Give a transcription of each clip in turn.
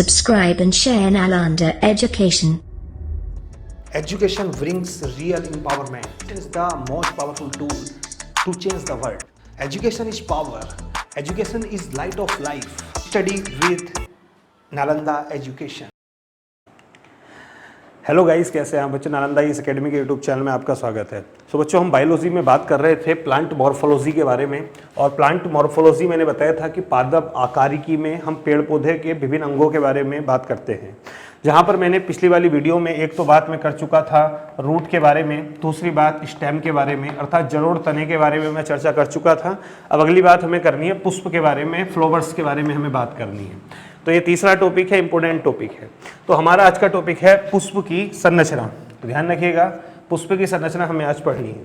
subscribe and share Nalanda Education. Education brings real empowerment. It is the most powerful tool to change the world. Education is power. Education is light of life. Study with Nalanda Education. Hello guys, कैसे हैं आप बच्चों? नालंदा इस academy के YouTube channel में आपका स्वागत है। सो बच्चों, हम बायोलॉजी में बात कर रहे थे प्लांट मॉर्फोलॉजी के बारे में। और प्लांट मॉर्फोलॉजी मैंने बताया था कि पादप आकारिकी में हम पेड़ पौधे के विभिन्न अंगों के बारे में बात करते हैं। जहाँ पर मैंने पिछली वाली वीडियो में एक तो बात मैं कर चुका था रूट के बारे में, दूसरी बात स्टेम के बारे में अर्थात जड़ और तने के बारे में मैं चर्चा कर चुका था। अब अगली बात हमें करनी है पुष्प के बारे में, फ्लावर्स के बारे में हमें बात करनी है। तो ये तीसरा टॉपिक है, इंपॉर्टेंट टॉपिक है। तो हमारा आज का टॉपिक है पुष्प की संरचना। तो ध्यान रखिएगा, पुष्प की संरचना हमें आज पढ़नी है।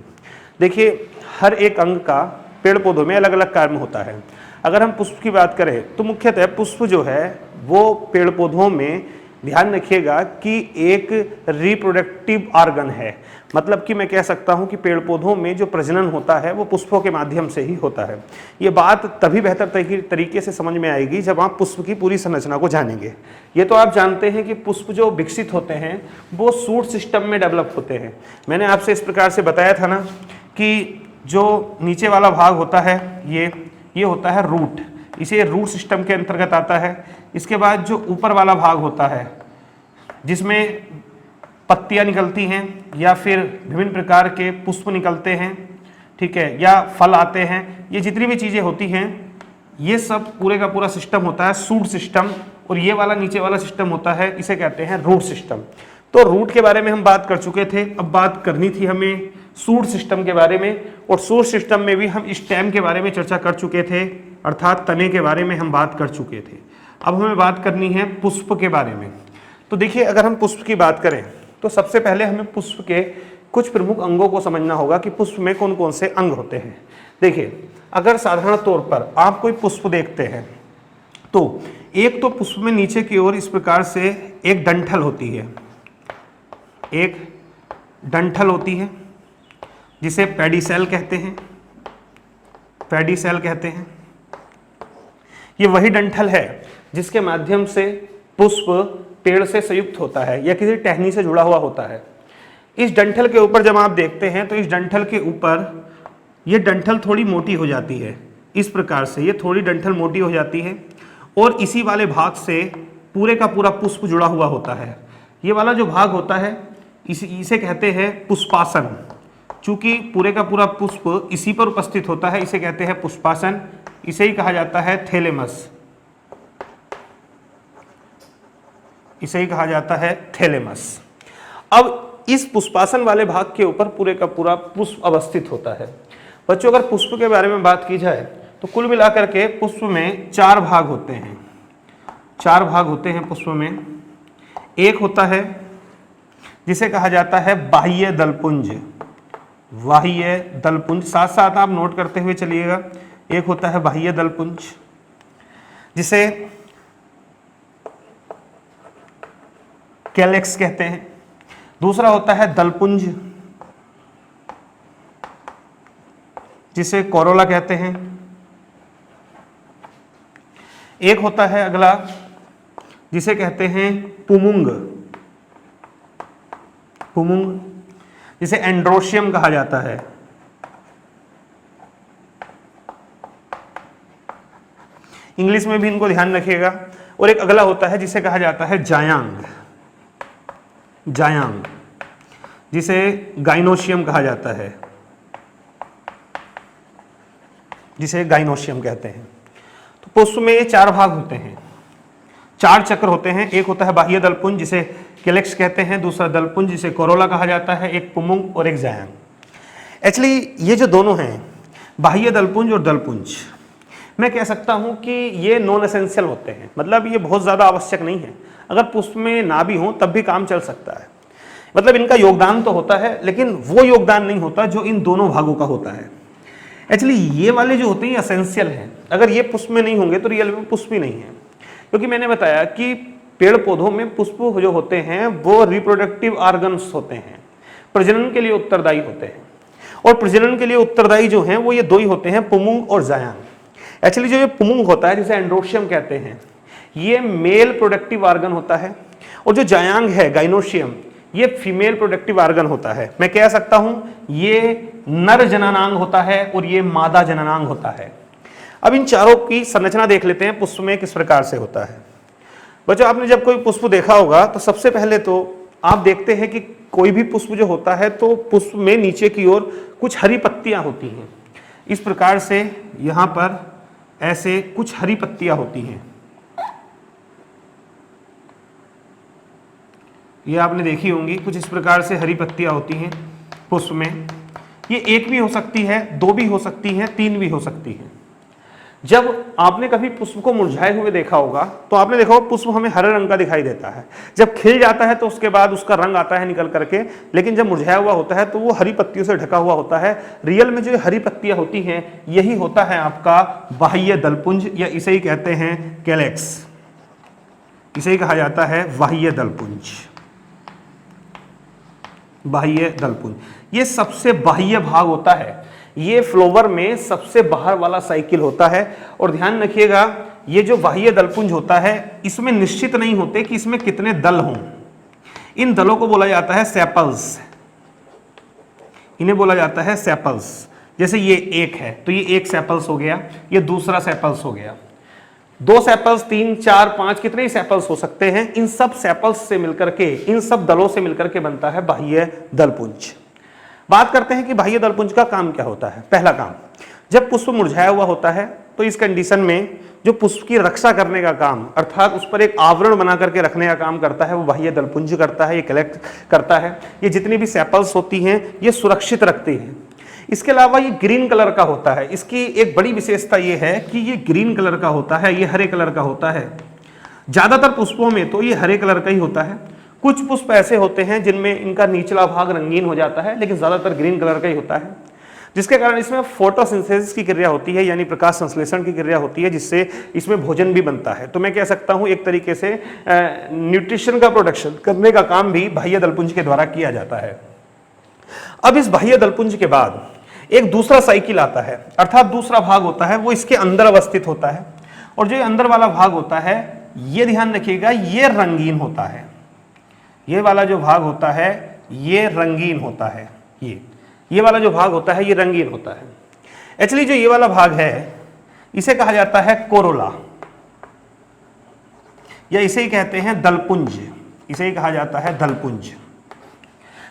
देखिए, हर एक अंग का पेड़ पौधों में अलग अलग कार्य होता है। अगर हम पुष्प की बात करें तो मुख्यतः पुष्प जो है वो पेड़ पौधों में, ध्यान रखिएगा कि एक रिप्रोडक्टिव ऑर्गन है। मतलब कि मैं कह सकता हूं कि पेड़ पौधों में जो प्रजनन होता है वो पुष्पों के माध्यम से ही होता है। ये बात तभी बेहतर तरीके से समझ में आएगी जब आप पुष्प की पूरी संरचना को जानेंगे। ये तो आप जानते हैं कि पुष्प जो विकसित होते हैं वो शूट सिस्टम में डेवलप होते हैं। मैंने आपसे इस प्रकार से बताया था ना कि जो नीचे वाला भाग होता है ये होता है रूट, इसे रूट सिस्टम के अंतर्गत आता है। इसके बाद जो ऊपर वाला भाग होता है जिसमें पत्तियां निकलती हैं या फिर विभिन्न प्रकार के पुष्प निकलते हैं, ठीक है, या फल आते हैं, ये जितनी भी चीज़ें होती हैं ये सब पूरे का पूरा सिस्टम होता है शूट सिस्टम। और ये वाला नीचे वाला सिस्टम होता है, इसे कहते हैं रूट सिस्टम। तो रूट के बारे में हम बात कर चुके थे। अब बात करनी थी हमें शूट सिस्टम के बारे में, और शूट सिस्टम में भी हम स्टेम के बारे में चर्चा कर चुके थे, अर्थात तने के बारे में हम बात कर चुके थे। अब हमें बात करनी है पुष्प के बारे में। तो देखिए, अगर हम पुष्प की बात करें तो सबसे पहले हमें पुष्प के कुछ प्रमुख अंगों को समझना होगा कि पुष्प में कौन कौन से अंग होते हैं। देखिए, अगर साधारण तौर पर आप कोई पुष्प देखते हैं तो एक तो पुष्प में नीचे की ओर इस प्रकार से एक डंठल होती है, एक डंठल होती है जिसे पेडिसेल कहते हैं, पेडिसेल कहते हैं। ये वही डंठल है जिसके माध्यम से पुष्प पेड़ से संयुक्त होता है या किसी टहनी से जुड़ा हुआ होता है। इस डंठल के ऊपर जब आप देखते हैं तो इस डंठल के ऊपर ये डंठल थोड़ी मोटी हो जाती है। इस प्रकार से ये थोड़ी डंठल मोटी हो जाती है और इसी वाले भाग से पूरे का पूरा पुष्प जुड़ा हुआ होता है। ये वाला जो भाग होता है इसे कहते हैं पुष्पासन। चूंकि पूरे का पूरा पुष्प इसी पर उपस्थित होता है, इसे कहते हैं पुष्पासन। इसे ही कहा जाता है थैलेमस, इसे ही कहा जाता है थैलेमस। अब इस पुष्पासन वाले भाग के ऊपर पूरे का पूरा पुष्प अवस्थित होता है। बच्चों, अगर पुष्प के बारे में बात की जाए तो कुल मिलाकर के पुष्प में 4 भाग होते हैं। 4 भाग होते हैं पुष्प में। एक होता है जिसे कहा जाता है बाह्य दलपुंज, बाह्य दलपुंज। साथ साथ आप नोट करते हुए चलिएगा। एक होता है बाह्य दलपुंज जिसे कैलेक्स कहते हैं। दूसरा होता है दलपुंज जिसे कोरोला कहते हैं। एक होता है अगला जिसे कहते हैं पुमुंग, पुमुंग जिसे एंड्रोशियम कहा जाता है। इंग्लिश में भी इनको ध्यान रखिएगा। और एक अगला होता है जिसे कहा जाता है जायांग, जायांग जिसे गाइनोशियम कहा जाता है, जिसे गाइनोशियम कहते हैं। तो पुष्प में ये 4 भाग होते हैं, 4 चक्र होते हैं। एक होता है बाह्य दलपुंज जिसे कैलेक्स कहते हैं, दूसरा दलपुंज जिसे कोरोला कहा जाता है, एक पुमुंग और एक जायांग। एक्चुअली ये जो दोनों हैं बाह्य दलपुंज और दलपुंज, मैं कह सकता हूं कि ये नॉन एसेंशियल होते हैं। मतलब ये बहुत ज़्यादा आवश्यक नहीं है। अगर पुष्प में ना भी हो तब भी काम चल सकता है। मतलब इनका योगदान तो होता है लेकिन वो योगदान नहीं होता जो इन दोनों भागों का होता है। एक्चुअली ये वाले जो होते हैं ये एसेंशियल हैं। अगर ये पुष्प में नहीं होंगे तो रियल में पुष्प ही नहीं है। क्योंकि मैंने बताया कि पेड़ पौधों में पुष्प जो होते हैं वो रिप्रोडक्टिव ऑर्गन्स होते हैं, प्रजनन के लिए उत्तरदायी होते हैं। और प्रजनन के लिए उत्तरदायी जो हैं वो ये 2 ही होते हैं, पुमुंग और जायांग। एक्चुअली जो ये पुमुंग होता है जिसे एंड्रोशियम कहते हैं, ये मेल प्रोडक्टिव ऑर्गन होता है, और जो जायांग है गाइनोशियम, ये फीमेल प्रोडक्टिव ऑर्गन होता है। मैं कह सकता हूं ये नर जननांग होता है और ये मादा जननांग होता है। अब इन चारों की संरचना देख लेते हैं पुष्प में किस प्रकार से होता है। बच्चों, आपने जब कोई पुष्प देखा होगा तो सबसे पहले तो आप देखते हैं कि कोई भी पुष्प जो होता है तो पुष्प में नीचे की ओर कुछ हरी पत्तियां होती हैं। इस प्रकार से यहां पर ऐसे कुछ हरी पत्तियां होती हैं, ये आपने देखी होंगी। कुछ इस प्रकार से हरी पत्तियां होती हैं पुष्प में। ये एक भी हो सकती है, दो भी हो सकती हैं, तीन भी हो सकती हैं। जब आपने कभी पुष्प को मुरझाए हुए देखा होगा तो आपने देखा होगा पुष्प हमें हरे रंग का दिखाई देता है। जब खिल जाता है तो उसके बाद उसका रंग आता है निकल करके, लेकिन जब मुरझाया हुआ होता है तो वो हरी पत्तियों से ढका हुआ होता है। रियल में जो हरी पत्तियां होती हैं यही होता है आपका बाह्य दलपुंज, या इसे ही कहते हैं कैलेक्स, इसे ही कहा जाता है बाह्य दलपुंज। बाह्य दलपुंज ये सबसे बाह्य भाग होता है, ये फ्लोवर में सबसे बाहर वाला साइकिल होता है। और ध्यान रखिएगा, ये जो बाह्य दलपुंज होता है इसमें निश्चित नहीं होते कि इसमें कितने दल हों। इन दलों को बोला जाता है सेपल्स, इन्हें बोला जाता है सेपल्स। जैसे ये एक है तो ये एक सेपल्स हो गया, ये दूसरा सेपल्स हो गया, दो सेपल्स, तीन, चार, पांच, कितने ही सेपल्स हो सकते हैं। इन सब सेपल्स से मिलकर के, इन सब दलों से मिलकर के बनता है बाह्य दलपुंज। बात करते हैं कि बाह्य दलपुंज का काम क्या होता है। पहला काम, जब पुष्प मुरझाया हुआ होता है तो इस कंडीशन में जो पुष्प की रक्षा करने का काम, अर्थात उस पर एक आवरण बना करके रखने का काम करता है, वो बाह्य दलपुंज करता है, ये कलेक्ट करता है। ये जितनी भी सेपल्स होती हैं ये सुरक्षित रखती हैं। इसके अलावा ये ग्रीन कलर का होता है। इसकी एक बड़ी विशेषता ये है कि ये ग्रीन कलर का होता है, ये हरे कलर का होता है। ज्यादातर पुष्पों में तो ये हरे कलर का ही होता है। कुछ पुष्प ऐसे होते हैं जिनमें इनका निचला भाग रंगीन हो जाता है, लेकिन ज्यादातर ग्रीन कलर का ही होता है, जिसके कारण इसमें फोटोसिंथेसिस की क्रिया होती है, यानी प्रकाश संश्लेषण की क्रिया होती है, जिससे इसमें भोजन भी बनता है। तो मैं कह सकता हूं एक तरीके से न्यूट्रिशन का प्रोडक्शन करने का काम भी बाह्य दलपुंज के द्वारा किया जाता है। अब इस बाह्य दलपुंज के बाद एक दूसरा साइकिल आता है, अर्थात दूसरा भाग होता है, वो इसके अंदर अवस्थित होता है। और जो अंदर वाला भाग होता है ये ध्यान रखिएगा, ये रंगीन होता है। ये वाला जो भाग होता है ये रंगीन होता है। ये वाला जो भाग होता है ये रंगीन होता है। एक्चुअली जो ये वाला भाग है इसे कहा जाता है कोरोला, या इसे ही कहते हैं दलपुंज, इसे ही कहा जाता है दलपुंज।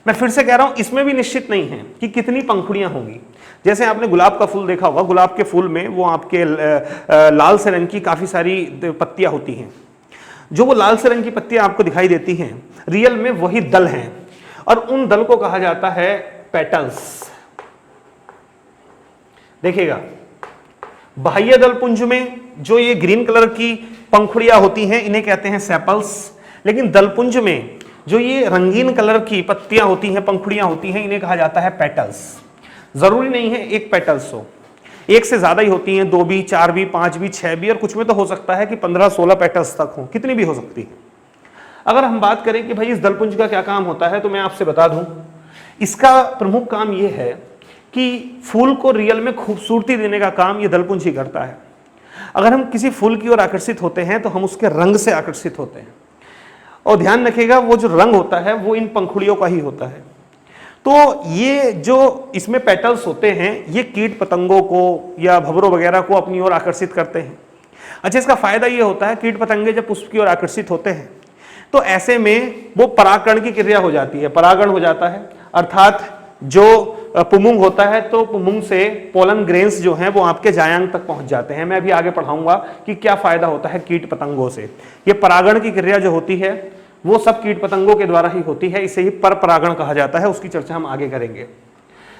मैं फिर से कह रहा हूं, इसमें भी निश्चित नहीं है कि कितनी पंखुड़ियां होंगी। जैसे आपने गुलाब का फूल देखा होगा, गुलाब के फूल में वो आपके लाल से रंग की काफी सारी पत्तियां होती हैं। जो वो लाल से रंग की पत्तियां आपको दिखाई देती हैं रियल में वही दल हैं, और उन दल को कहा जाता है पेटल्स। देखिएगा, बाह्य दलपुंज में जो ये ग्रीन कलर की पंखुड़ियां होती हैं इन्हें कहते हैं सेपल्स, लेकिन दलपुंज में जो ये रंगीन कलर की पत्तियां होती हैं, पंखुड़ियां होती हैं, इन्हें कहा जाता है पेटल्स। जरूरी नहीं है एक पेटल्स हो, एक से ज्यादा ही होती हैं, दो भी, चार भी, पांच भी, छह भी, और कुछ में तो हो सकता है कि 15-16 पेटल्स तक हो, कितनी भी हो सकती है। अगर हम बात करें कि भाई इस दलपुंज का क्या काम होता है, तो मैं आपसे बता दूं, इसका प्रमुख काम यह है कि फूल को रियल में खूबसूरती देने का काम ये दलपुंज ही करता है। अगर हम किसी फूल की ओर आकर्षित होते हैं तो हम उसके रंग से आकर्षित होते हैं, और ध्यान रखिएगा वो जो रंग होता है वो इन पंखुड़ियों का ही होता है। तो ये जो इसमें पेटल्स होते हैं ये कीट पतंगों को या भंवरों वगैरह को अपनी ओर आकर्षित करते हैं। अच्छा, इसका फायदा ये होता है, कीट पतंगे जब पुष्प की ओर आकर्षित होते हैं तो ऐसे में वो परागकण की क्रिया हो जाती है, परागण हो जाता है, अर्थात जो पुमुंग होता है तो पुमुंग से पोलन ग्रेन्स जो हैं वो आपके जायांग तक पहुंच जाते हैं। मैं अभी आगे पढ़ाऊंगा कि क्या फायदा होता है कीट पतंगों से। ये परागण की क्रिया जो होती है वो सब कीट पतंगों के द्वारा ही होती है, इसे ही पर परागण कहा जाता है, उसकी चर्चा हम आगे करेंगे।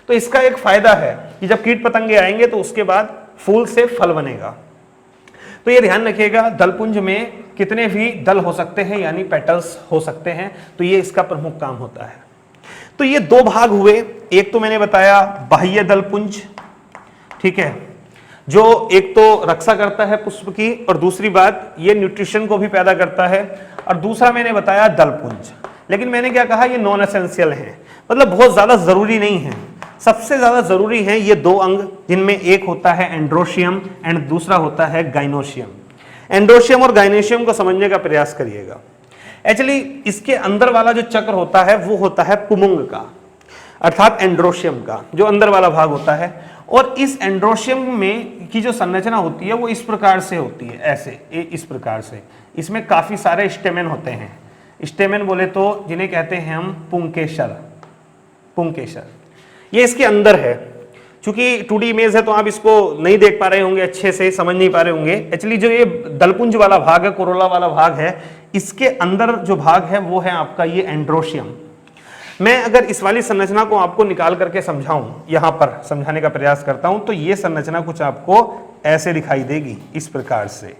तो इसका एक फायदा है कि जब कीट पतंगे आएंगे तो उसके बाद फूल से फल बनेगा। तो ये ध्यान रखिएगा, दलपुंज में कितने भी दल हो सकते हैं, यानी पेटल्स हो सकते हैं, तो ये इसका प्रमुख काम होता है। तो ये दो भाग हुए, एक तो मैंने बताया बाह्य दलपुंज, ठीक है, जो एक तो रक्षा करता है पुष्प की, और दूसरी बात ये न्यूट्रिशन को भी पैदा करता है, और दूसरा मैंने बताया दलपुंज। लेकिन मैंने क्या कहा, ये नॉन एसेंशियल है, मतलब बहुत ज्यादा जरूरी नहीं है। सबसे ज्यादा जरूरी है ये दो अंग, जिनमें एक होता है एंड्रोशियम एंड दूसरा होता है गाइनोशियम। एंड्रोशियम और गाइनेशियम को समझने का प्रयास करिएगा। एक्चुअली इसके अंदर वाला जो चक्र होता है वो होता है पुमुंग का, अर्थात एंड्रोशियम का, जो अंदर वाला भाग होता है। और इस एंड्रोशियम में की जो संरचना होती है वो इस प्रकार से होती है, ऐसे इस प्रकार से। इसमें काफी सारे स्टेमेन होते हैं। स्टेमेन बोले तो जिन्हें कहते हैं हम पुंकेसर, पुंकेसर, ये इसके अंदर है। चूंकि 2D इमेज है तो आप इसको नहीं देख पा रहे होंगे, अच्छे से समझ नहीं पा रहे होंगे। एक्चुअली जो ये दलपुंज वाला भाग है, कोरोला वाला भाग है, इसके अंदर जो भाग है वो है आपका ये एंड्रोशियम। मैं अगर इस वाली संरचना को आपको निकाल करके समझाऊं, यहां पर समझाने का प्रयास करता हूं, तो ये संरचना कुछ आपको ऐसे दिखाई देगी, इस प्रकार से।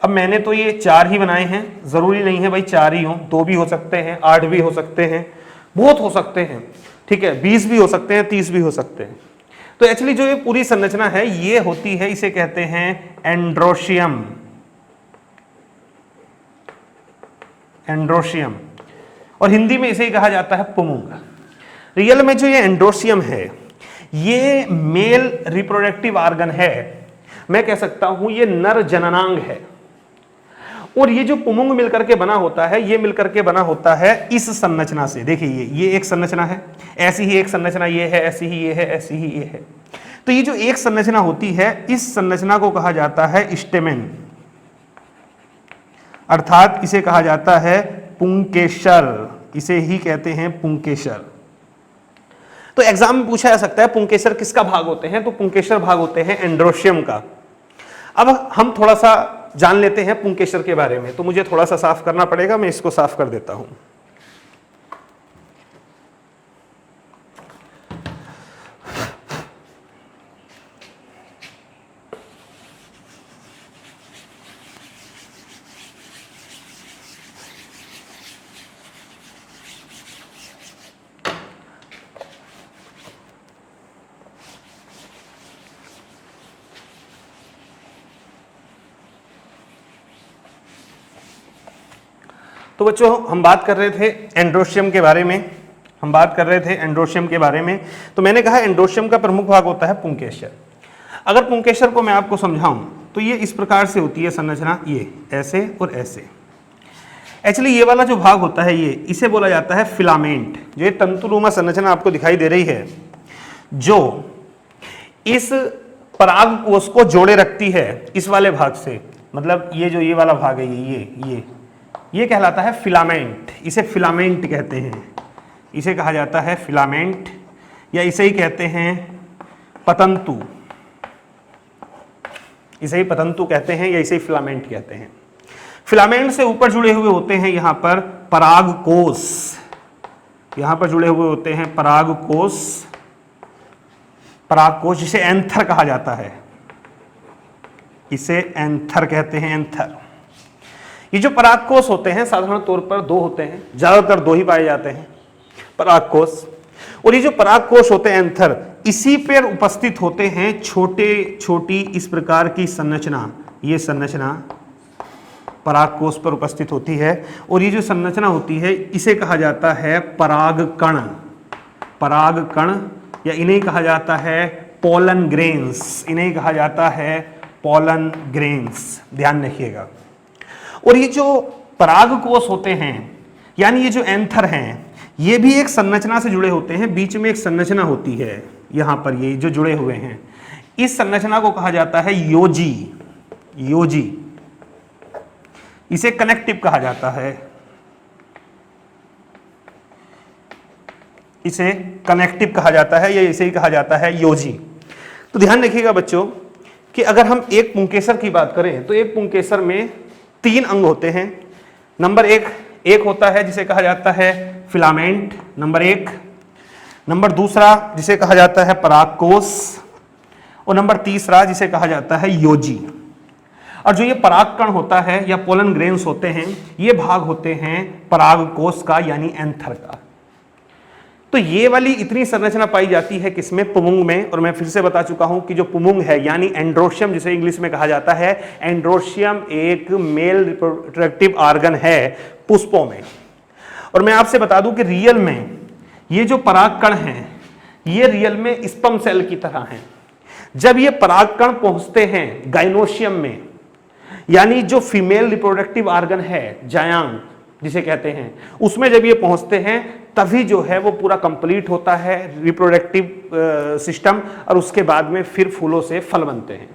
अब मैंने तो ये 4 ही बनाए हैं, जरूरी नहीं है भाई 4 ही हो, 2 भी हो सकते हैं, 8 भी हो सकते हैं, बहुत हो सकते हैं, ठीक है, 20 भी हो सकते हैं, 30 भी हो सकते हैं। तो एक्चुअली जो ये पूरी संरचना है ये होती है, इसे कहते हैं एंड्रोशियम, एंड्रोशियम, और हिंदी में इसे ही कहा जाता है पुमुंग। रियल में जो ये एंड्रोशियम है ये मेल रिप्रोडक्टिव ऑर्गन है, मैं कह सकता हूं ये नर जननांग है। और ये जो पुमुंग मिलकर के बना होता है, ये मिलकर के बना होता है इस संरचना से। देखिए ये एक संरचना है, ऐसी ही एक संरचना ये है, ऐसी ही ये है, ऐसी ही ये है। तो ये जो एक संरचना होती है, इस संरचना को कहा जाता है स्टेमेन, अर्थात इसे कहा जाता है पुंकेसर, इसे ही कहते हैं पुंकेसर। तो एग्जाम में पूछा जा सकता है पुंकेसर किसका भाग होते हैं, तो पुंकेसर भाग होते हैं एंड्रोशियम का। अब हम थोड़ा सा जान लेते हैं पुंकेसर के बारे में, तो मुझे थोड़ा सा साफ करना पड़ेगा, मैं इसको साफ कर देता हूं। तो बच्चों हम बात कर रहे थे एंड्रोशियम के बारे में, हम बात कर रहे थे एंड्रोशियम के बारे में। तो मैंने कहा एंड्रोशियम का प्रमुख भाग होता है पुंकेसर। अगर पुंकेसर को मैं आपको समझाऊं तो ये इस प्रकार से होती है संरचना, ये ऐसे और ऐसे। एक्चुअली ये वाला जो भाग होता है ये, इसे बोला जाता है फिलामेंट। जो ये तंतुनुमा संरचना आपको दिखाई दे रही है, जो इस पराग कोष को जोड़े रखती है इस वाले भाग से, मतलब ये जो ये वाला भाग है ये कहलाता है फिलामेंट। इसे फिलामेंट कहते हैं, इसे कहा जाता है फिलामेंट, या इसे ही कहते हैं पतंतु, इसे ही पतंतु कहते हैं, या इसे ही फिलामेंट कहते हैं। फिलामेंट से ऊपर जुड़े हुए होते हैं यहाँ पर पराग कोष, यहाँ पर जुड़े हुए होते हैं पराग कोष, पराग कोष जिसे एंथर कहा जाता है, इसे एंथर कहते हैं, एंथर। ये जो परागकोष होते हैं साधारण तौर पर 2 होते हैं, ज्यादातर 2 ही पाए जाते हैं परागकोष। और ये जो परागकोष होते हैं एंथर, इसी पर उपस्थित होते हैं छोटे छोटी इस प्रकार की संरचना। ये संरचना परागकोष पर उपस्थित होती है, और ये जो संरचना होती है इसे कहा जाता है परागकण, परागकण, या इन्हें कहा जाता है पोलन ग्रेन्स, इन्हें कहा जाता है पोलन ग्रेन्स, ध्यान रखिएगा। और ये जो परागकोष होते हैं, यानी ये जो एंथर हैं, ये भी एक संरचना से जुड़े होते हैं। बीच में एक संरचना होती है यहाँ पर, ये जो जुड़े हुए हैं, इस संरचना को कहा जाता है योजी, योजी, इसे कनेक्टिव कहा जाता है, इसे कनेक्टिव कहा जाता है, या इसे ही कहा जाता है योजी। तो ध्यान रखिएगा बच्चों कि अगर हम एक पुंकेसर की बात करें तो एक पुंकेसर में 3 अंग होते हैं। नंबर एक होता है जिसे कहा जाता है फिलामेंट, नंबर 1। नंबर 2 जिसे कहा जाता है परागकोष, और नंबर 3 जिसे कहा जाता है योजी। और जो ये परागकण होता है या पोलन ग्रेन्स होते हैं, ये भाग होते हैं परागकोष का, यानी एंथर का। तो ये वाली इतनी संरचना पाई जाती है किसमें, पुमुंग में। और मैं फिर से बता चुका हूं कि जो पुमुंग है यानी एंड्रोशियम जिसे इंग्लिश में कहा जाता है, एंड्रोशियम एक मेल रिप्रोडक्टिव ऑर्गन है पुष्पों में। और मैं आपसे बता दूं कि रियल में ये जो परागकण हैं ये रियल में स्पर्म सेल की तरह हैं। जब ये परागकण पहुंचते हैं गाइनोशियम में, यानी जो फीमेल रिप्रोडक्टिव ऑर्गन है, जायांग जिसे कहते हैं, उसमें जब ये पहुंचते हैं तभी जो है वो पूरा कंप्लीट होता है रिप्रोडक्टिव सिस्टम, और उसके बाद में फिर फूलों से फल बनते हैं।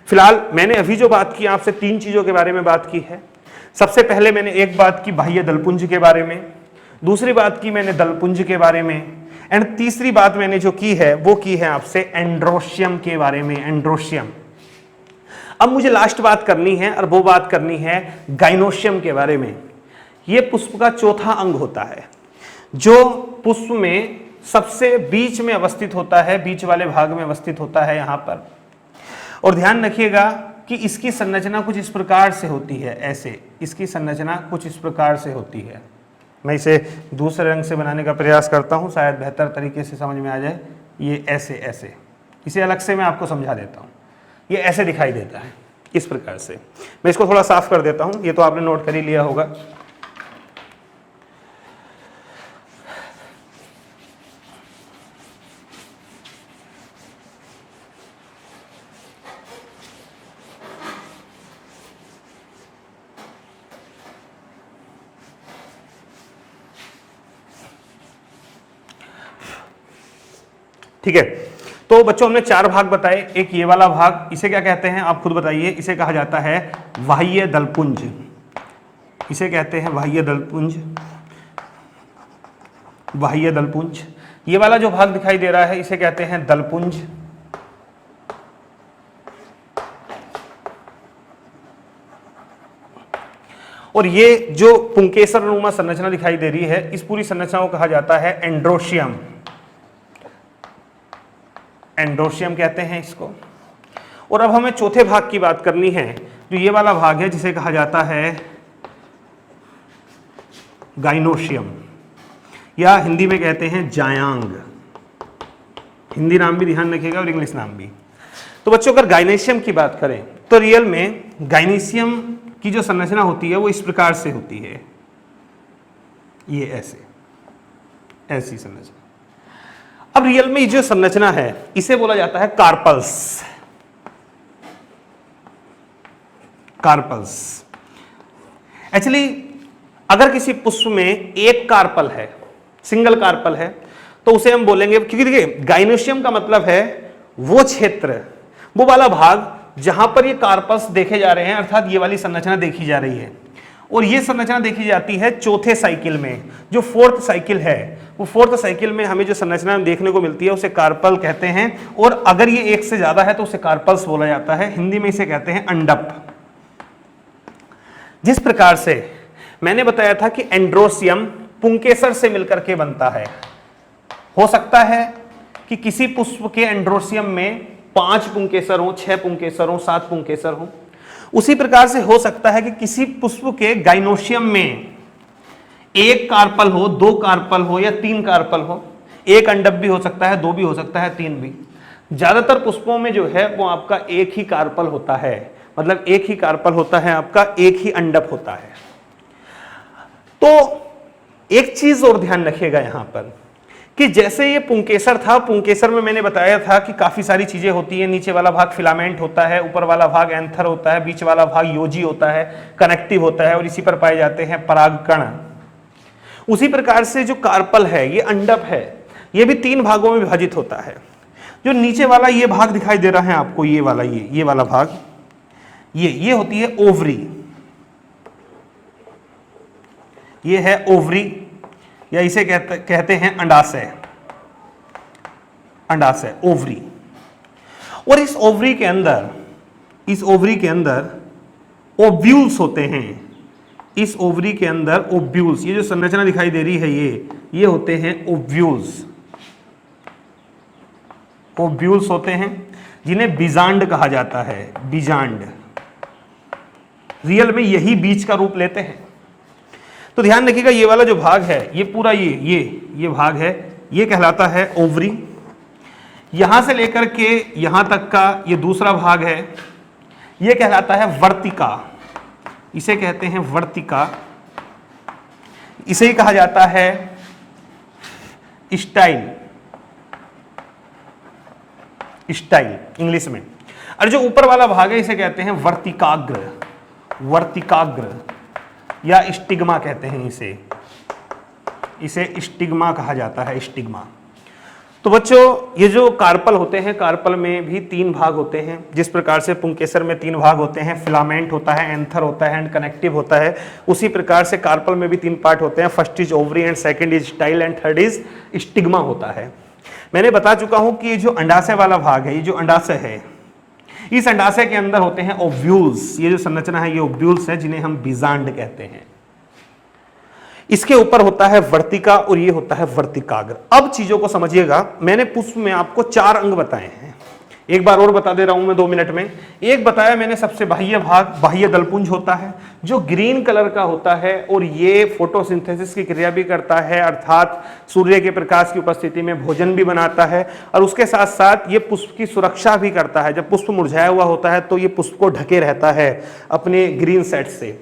फिलहाल मैंने अभी जो बात की आपसे 3 चीजों के बारे में बात की है। सबसे पहले मैंने एक बात की बाह्य दलपुंज के बारे में, दूसरी बात की मैंने दलपुंज के बारे में, एंड तीसरी बात मैंने जो की है वो की है आपसे एंड्रोशियम के बारे में, एंड्रोशियम। अब मुझे लास्ट बात करनी है और वो बात करनी है गाइनोशियम के बारे में। ये पुष्प का चौथा अंग होता है जो पुष्प में सबसे बीच में अवस्थित होता है, बीच वाले भाग में अवस्थित होता है यहां पर। और ध्यान रखिएगा कि इसकी संरचना कुछ इस प्रकार से होती है, ऐसे इसकी संरचना कुछ इस प्रकार से होती है। मैं इसे दूसरे रंग से बनाने का प्रयास करता हूं, शायद बेहतर तरीके से समझ में आ जाए। ये ऐसे ऐसे, इसे अलग से मैं आपको समझा देता हूं। ये ऐसे दिखाई देता है, इस प्रकार से। मैं इसको थोड़ा साफ कर देता हूं, ये तो आपने नोट कर ही लिया होगा। ठीक है, तो बच्चों हमने 4 भाग बताए। एक ये वाला भाग, इसे क्या कहते हैं आप खुद बताइए। इसे कहा जाता है बाह्य दलपुंज, इसे कहते हैं बाह्य दलपुंज, बाह्य दलपुंज। ये वाला जो भाग दिखाई दे रहा है इसे कहते हैं दलपुंज। और ये जो पुंकेसर नुमा संरचना दिखाई दे रही है, इस पूरी संरचना को कहा जाता है एंड्रोशियम, एंड्रोशियम कहते हैं इसको। और अब हमें चौथे भाग की बात करनी है, जो ये वाला भाग है जिसे कहा जाता है गाइनोशियम, या हिंदी में कहते हैं जायांग। हिंदी नाम भी ध्यान रखिएगा और इंग्लिश नाम भी। तो बच्चों अगर गाइनेशियम की बात करें तो रियल में गाइनेशियम की जो संरचना होती है वो इस प्रकार से होती है, ये ऐसे, ऐसी संरचना। अब रियल में ये जो संरचना है इसे बोला जाता है कार्पल्स, कार्पल्स। एक्चुअली अगर किसी पुष्प में एक कार्पल है, सिंगल कार्पल है, तो उसे हम बोलेंगे, क्योंकि देखिए गाइनोशियम का मतलब है वो क्षेत्र, वो वाला भाग जहां पर ये कार्पल्स देखे जा रहे हैं, अर्थात ये वाली संरचना देखी जा रही है। और ये संरचना देखी जाती है चौथे साइकिल में, जो 4th साइकिल है। वो 4th साइकिल में हमें जो संरचना देखने को मिलती है उसे कार्पल कहते हैं। और अगर ये एक से ज्यादा है तो उसे कार्पल्स बोला जाता है। हिंदी में इसे कहते हैं अंडप। जिस प्रकार से मैंने बताया था कि एंड्रोशियम पुंकेसर से मिलकर के बनता है, हो सकता है कि किसी पुष्प के एंड्रोशियम में 5 पुंकेसर हो, 6 पुंकेसर हो, 7 पुंकेसर हो। उसी प्रकार से हो सकता है कि किसी पुष्प के गाइनोशियम में 1 कार्पल हो, 2 कार्पल हो या 3 कार्पल हो। 1 अंडप भी हो सकता है, 2 भी हो सकता है, 3 भी। ज्यादातर पुष्पों में जो है वो आपका 1 ही कार्पल होता है, मतलब 1 ही कार्पल होता है, आपका 1 ही अंडप होता है। तो एक चीज और ध्यान रखिएगा यहां पर कि जैसे ये पुंकेसर था, पुंकेसर में मैंने बताया था कि काफी सारी चीजें होती हैं। नीचे वाला भाग फिलामेंट होता है, ऊपर वाला भाग एंथर होता है, बीच वाला भाग योजी होता है, कनेक्टिव होता है, और इसी पर पाए जाते हैं परागकण। उसी प्रकार से जो कार्पल है, ये अंडप है, ये भी 3 भागों में विभाजित होता है। जो नीचे वाला ये भाग दिखाई दे रहा है आपको, ये वाला, ये वाला भाग, ये होती है ओवरी। ये है ओवरी, या इसे कहते हैं अंडाशय, अंडाशय, ओवरी। और इस ओवरी के अंदर, इस ओवरी के अंदर ओव्यूल्स होते हैं। इस ओवरी के अंदर ओव्यूल्स, ये जो संरचना दिखाई दे रही है ये होते हैं ओव्यूल्स। ओव्यूल्स होते हैं जिन्हें बीजांड कहा जाता है, बीजांड। रियल में यही बीज का रूप लेते हैं। तो ध्यान रखिएगा ये वाला जो भाग है, ये पूरा ये भाग है, ये कहलाता है ओवरी। यहां से लेकर के यहां तक का ये दूसरा भाग है, ये कहलाता है वर्तिका। इसे कहते हैं वर्तिका। इसे ही कहा जाता है स्टाइल, स्टाइल इंग्लिश में। और जो ऊपर वाला भाग है इसे कहते हैं वर्तिकाग्र। वर्तिकाग्र या स्टिग्मा कहते हैं इसे स्टिग्मा कहा जाता है, स्टिग्मा। तो बच्चों ये जो कार्पल होते हैं, कार्पल में भी 3 भाग होते हैं। जिस प्रकार से पुंकेसर में 3 भाग होते हैं, फिलामेंट होता है, एंथर होता है एंड कनेक्टिव होता है, उसी प्रकार से कार्पल में भी 3 पार्ट होते हैं। First is ovary and second is style and third is stigma होता है। मैंने बता चुका हूं कि ये जो अंडाशय वाला भाग है, ये जो अंडाशय है, इस अंडाशय के अंदर होते हैं ओव्यूल्स। ये जो संरचना है ये ओव्यूल्स है, जिन्हें हम बीजांड कहते हैं। इसके ऊपर होता है वर्तिका और ये होता है वर्तिकाग्र। अब चीजों को समझिएगा। मैंने पुष्प में आपको 4 अंग बताए हैं, एक बार और बता दे रहा हूं मैं 2 मिनट में। एक बताया मैंने सबसे बाह्य भाग, बाह्य दलपुंज होता है जो ग्रीन कलर का होता है और ये फोटोसिंथेसिस की क्रिया भी करता है, अर्थात सूर्य के प्रकाश की उपस्थिति में भोजन भी बनाता है और उसके साथ साथ ये पुष्प की सुरक्षा भी करता है। जब पुष्प मुरझाया हुआ होता है तो ये पुष्प को ढके रहता है अपने ग्रीन सेट से।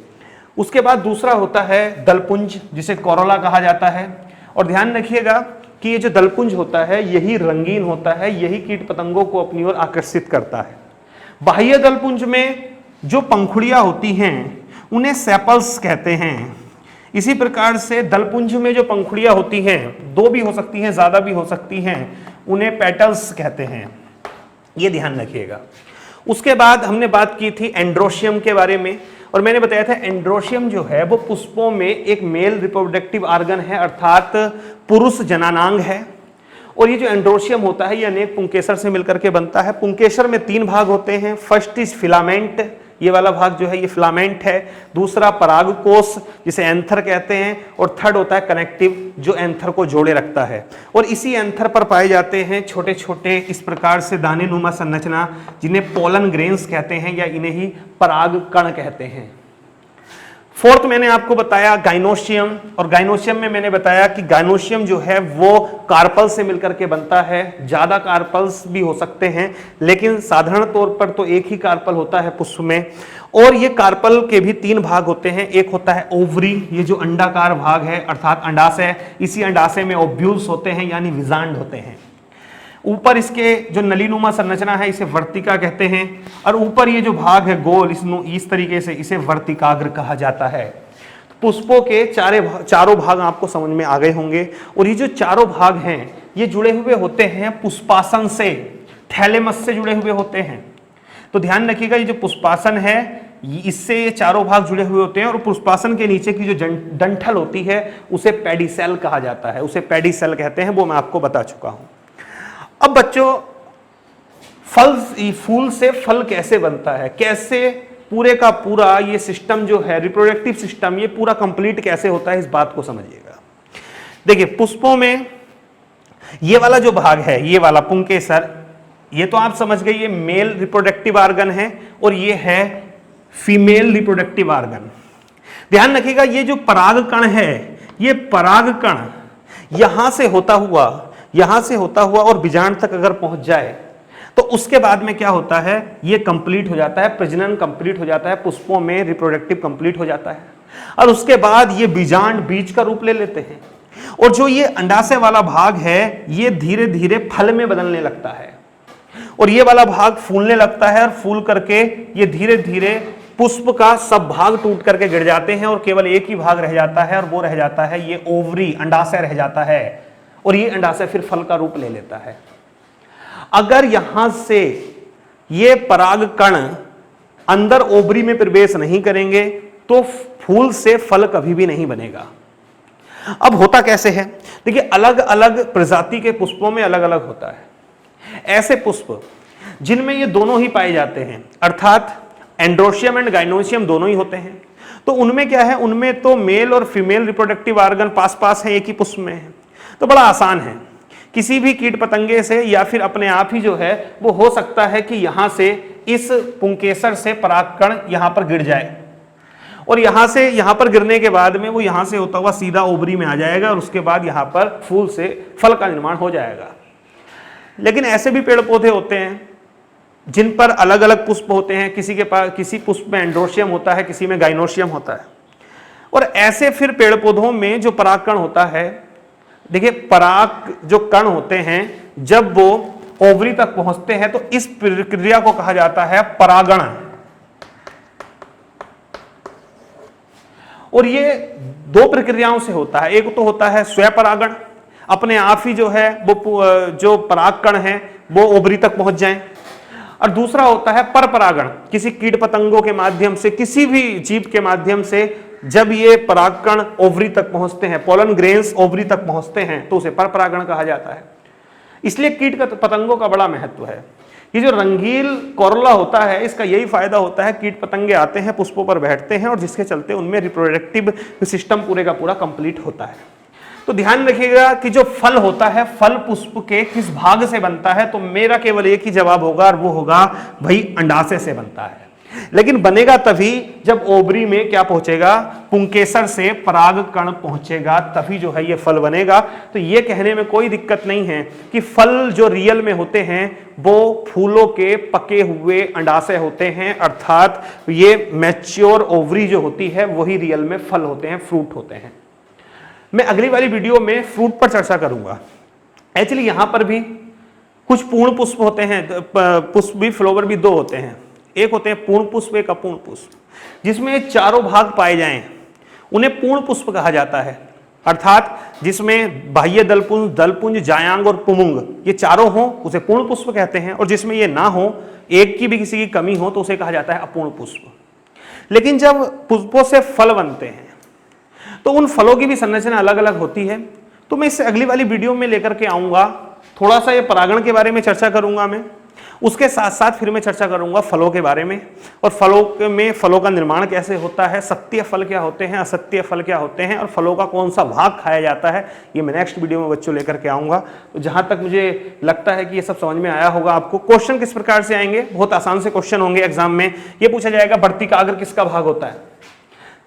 उसके बाद दूसरा होता है दलपुंज, जिसे कोरोला कहा जाता है। और ध्यान रखिएगा कि ये जो दलपुंज होता है यही रंगीन होता है, यही कीट पतंगों को अपनी ओर आकर्षित करता है। बाह्य दलपुंज में जो पंखुड़ियां होती हैं उन्हें सेपल्स कहते हैं। इसी प्रकार से दलपुंज में जो पंखुड़ियां होती हैं, 2 भी हो सकती हैं, ज्यादा भी हो सकती हैं, उन्हें पेटल्स कहते हैं। ये ध्यान रखिएगा। उसके बाद हमने बात की थी एंड्रोशियम के बारे में और मैंने बताया था एंड्रोशियम जो है वो पुष्पों में एक मेल रिप्रोडक्टिव ऑर्गन है, अर्थात पुरुष जनानांग है। और ये जो एंड्रोशियम होता है ये अनेक पुंकेसर से मिलकर के बनता है। पुंकेसर में 3 भाग होते हैं। फर्स्ट इज फिलामेंट, ये वाला भाग जो है ये फिलामेंट है। दूसरा परागकोश जिसे एंथर कहते हैं और थर्ड होता है कनेक्टिव जो एंथर को जोड़े रखता है। और इसी एंथर पर पाए जाते हैं छोटे छोटे इस प्रकार से दाने नुमा संरचना जिन्हें पोलन ग्रेन्स कहते हैं या इन्हें ही पराग कण कहते हैं। फोर्थ मैंने आपको बताया गाइनोशियम, और गाइनोशियम में मैंने बताया कि गाइनोशियम जो है वो कार्पल से मिलकर के बनता है। ज्यादा कार्पल्स भी हो सकते हैं लेकिन साधारण तौर पर तो एक ही कार्पल होता है पुष्प में। और ये कार्पल के भी 3 भाग होते हैं। एक होता है ओवरी, ये जो अंडाकार भाग है अर्थात अंडाशय, इसी अंडाशय में ओव्यूल्स होते हैं यानी विजांड होते हैं। ऊपर इसके जो नलीनुमा संरचना है इसे वर्तिका कहते हैं और ऊपर ये जो भाग है गोल इस तरीके से इसे वर्तिकाग्र कहा जाता है। पुष्पों के चारों भाग आपको समझ में आ गए होंगे। और ये जो चारों भाग हैं ये जुड़े हुए होते हैं पुष्पासन से, थैलेमस से जुड़े हुए होते हैं। तो ध्यान रखिएगा ये जो पुष्पासन है इससे ये चारों भाग जुड़े हुए होते हैं और पुष्पासन के नीचे की जो डंठल होती है उसे पेडिसेल कहा जाता है, उसे पेडिसेल कहते हैं, वो मैं आपको बता चुका हूं। अब बच्चों फूल से फल कैसे बनता है, कैसे पूरे का पूरा ये सिस्टम जो है रिप्रोडक्टिव सिस्टम ये पूरा कंप्लीट कैसे होता है, इस बात को समझिएगा। देखिए पुष्पों में ये वाला जो भाग है ये वाला पुंकेसर, ये तो आप समझ गए ये मेल रिप्रोडक्टिव ऑर्गन है और ये है फीमेल रिप्रोडक्टिव ऑर्गन। ध्यान रखिएगा ये जो पराग कण है ये पराग कण यहां से होता हुआ और बीजांड तक अगर पहुंच जाए तो उसके बाद में क्या होता है, ये कंप्लीट हो जाता है, प्रजनन कंप्लीट हो जाता है, पुष्पों में रिप्रोडक्टिव कंप्लीट हो जाता है और उसके बाद ये बीजांड बीज का रूप ले लेते हैं। और जो ये अंडाशय वाला भाग है ये धीरे धीरे फल में बदलने लगता है और ये वाला भाग फूलने लगता है और फूल करके ये धीरे धीरे पुष्प का सब भाग टूट करके गिर जाते हैं और केवल एक ही भाग रह जाता है और वो रह जाता है ये ओवरी, अंडाशय रह जाता है और ये अंडाशय फिर फल का रूप ले लेता है। अगर यहां से ये पराग कण अंदर ओवरी में प्रवेश नहीं करेंगे तो फूल से फल कभी भी नहीं बनेगा। अब होता कैसे है, देखिए अलग अलग प्रजाति के पुष्पों में अलग अलग होता है। ऐसे पुष्प जिनमें ये दोनों ही पाए जाते हैं अर्थात एंड्रोशियम एंड गाइनोशियम दोनों ही होते हैं, तो उनमें क्या है, उनमें तो मेल और फीमेल रिप्रोडक्टिव ऑर्गन पास पास है, एक ही पुष्प में है, तो बड़ा आसान है। किसी भी कीट पतंगे से या फिर अपने आप ही जो है वो हो सकता है कि यहां से इस पुंकेसर से परागकण यहां पर गिर जाए और यहां से यहां पर गिरने के बाद में वो यहां से होता हुआ सीधा ओवरी में आ जाएगा और उसके बाद यहां पर फूल से फल का निर्माण हो जाएगा। लेकिन ऐसे भी पेड़ पौधे होते हैं जिन पर अलग अलग पुष्प होते हैं, किसी के पास किसी पुष्प में एंड्रोशियम होता है, किसी में गाइनोशियम होता है। और ऐसे फिर पेड़ पौधों में जो परागकण होता है, देखिए पराग जो कण होते हैं जब वो ओवरी तक पहुंचते हैं तो इस प्रक्रिया को कहा जाता है परागण। और ये दो प्रक्रियाओं से होता है। एक तो होता है स्वपरागण, अपने आप ही जो है वो जो परागकण है वो ओवरी तक पहुंच जाएं, और दूसरा होता है परपरागण, किसी कीट पतंगों के माध्यम से, किसी भी जीव के माध्यम से जब ये परागकण ओवरी तक पहुंचते हैं, पोलन ग्रेन्स ओवरी तक पहुंचते हैं, तो उसे परपरागण कहा जाता है। इसलिए कीट पतंगों का बड़ा महत्व है। ये जो रंगील कोरोला होता है, इसका यही फायदा होता है, कीट पतंगे आते हैं, पुष्पों पर बैठते हैं, और जिसके चलते उनमें रिप्रोडक्टिव सिस्टम पूरे का पूरा कंप्लीट होता है। तो ध्यान रखिएगा कि जो फल होता है, फल पुष्प के किस भाग से बनता है, तो मेरा केवल एक ही जवाब होगा, और वो होगा भाई अंडाशय से बनता है। लेकिन बनेगा तभी जब ओवरी में क्या पहुंचेगा, पुंकेसर से पराग कण पहुंचेगा, तभी जो है ये फल बनेगा। तो ये कहने में कोई दिक्कत नहीं है कि फल जो रियल में होते हैं वो फूलों के पके हुए अंडाशय होते हैं, अर्थात ये मैच्योर ओवरी जो होती है वही रियल में फल होते हैं, फ्रूट होते हैं। मैं अगली वाली वीडियो में फ्रूट पर चर्चा करूंगा। एक्चुअली यहां पर भी कुछ पूर्ण पुष्प होते हैं, पुष्प भी, फ्लावर भी दो होते हैं। एक होते हैं पूर्ण पुष्प, एक अपूर्ण पुष्प। जिसमें चारों भाग पाए जाएं उन्हें पूर्ण पुष्प कहा जाता है, अर्थात जिसमें बाह्य दलपुंज, दलपुंज, जायांग और पुमुंग ये चारों हों उसे पूर्ण पुष्प कहते हैं, और जिसमें ये ना हो, एक की भी किसी की कमी हो, तो उसे कहा जाता है अपूर्ण पुष्प। लेकिन जब पुष्पों से फल बनते हैं तो उन फलों की भी संरचना अलग अलग होती है। तो मैं इससे अगली वाली वीडियो में लेकर के आऊंगा। थोड़ा सा ये परागण के बारे में चर्चा करूंगा मैं, उसके साथ साथ फिर मैं चर्चा करूंगा फलों के बारे में, और फलों में फलों का निर्माण कैसे होता है, सत्य फल क्या होते हैं, असत्य फल क्या होते हैं, और फलों का कौन सा भाग खाया जाता है, ये मैं नेक्स्ट वीडियो में बच्चों लेकर के आऊंगा। तो जहां तक मुझे लगता है कि ये सब समझ में आया होगा आपको। क्वेश्चन किस प्रकार से आएंगे, बहुत आसान से क्वेश्चन होंगे एग्जाम में। ये पूछा जाएगा बढ़ती का अगर किसका भाग होता है,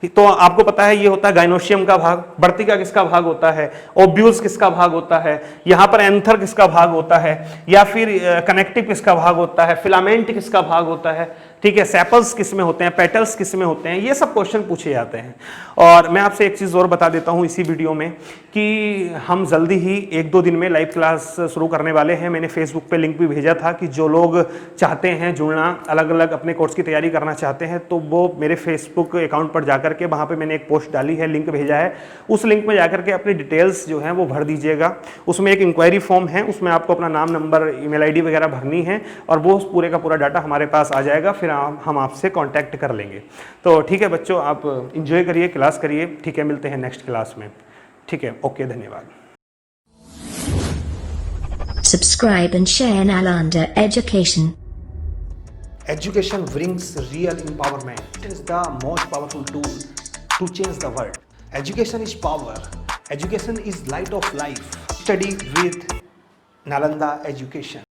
तो आपको पता है ये होता है गाइनोशियम का भाग। बढ़ती का किसका भाग होता है, ओब्यूल्स किसका भाग होता है, यहाँ पर एंथर किसका भाग होता है, या फिर कनेक्टिव किसका भाग होता है, फिलामेंट किसका भाग होता है, ठीक है, सेपल्स किस में होते हैं, पेटल्स किस में होते हैं, ये सब क्वेश्चन पूछे जाते हैं। और मैं आपसे एक चीज़ और बता देता हूँ इसी वीडियो में कि हम जल्दी ही 1-2 दिन में लाइव क्लास शुरू करने वाले हैं। मैंने फेसबुक पे लिंक भी भेजा था कि जो लोग चाहते हैं जुड़ना, अलग अलग अपने कोर्स की तैयारी करना चाहते हैं, तो वो मेरे फेसबुक अकाउंट पर जाकर के, वहाँ पे मैंने एक पोस्ट डाली है, लिंक भेजा है, उस लिंक में जाकर के अपनी डिटेल्स जो हैं वो भर दीजिएगा। उसमें एक इंक्वायरी फॉर्म है, उसमें आपको अपना नाम, नंबर, ईमेल आईडी वगैरह भरनी है, और वो पूरे का पूरा डाटा हमारे पास आ जाएगा, फिर हम आपसे कांटेक्ट कर लेंगे। तो ठीक है बच्चों, आप एंजॉय करिए, क्लास करिए, ठीक है, मिलते हैं नेक्स्ट क्लास में, ठीक है, ओके, धन्यवाद। Subscribe and share Nalanda Education. Education brings real empowerment. It is the most powerful tool to change the world. Education is power. Education is light of life. Study with Nalanda Education.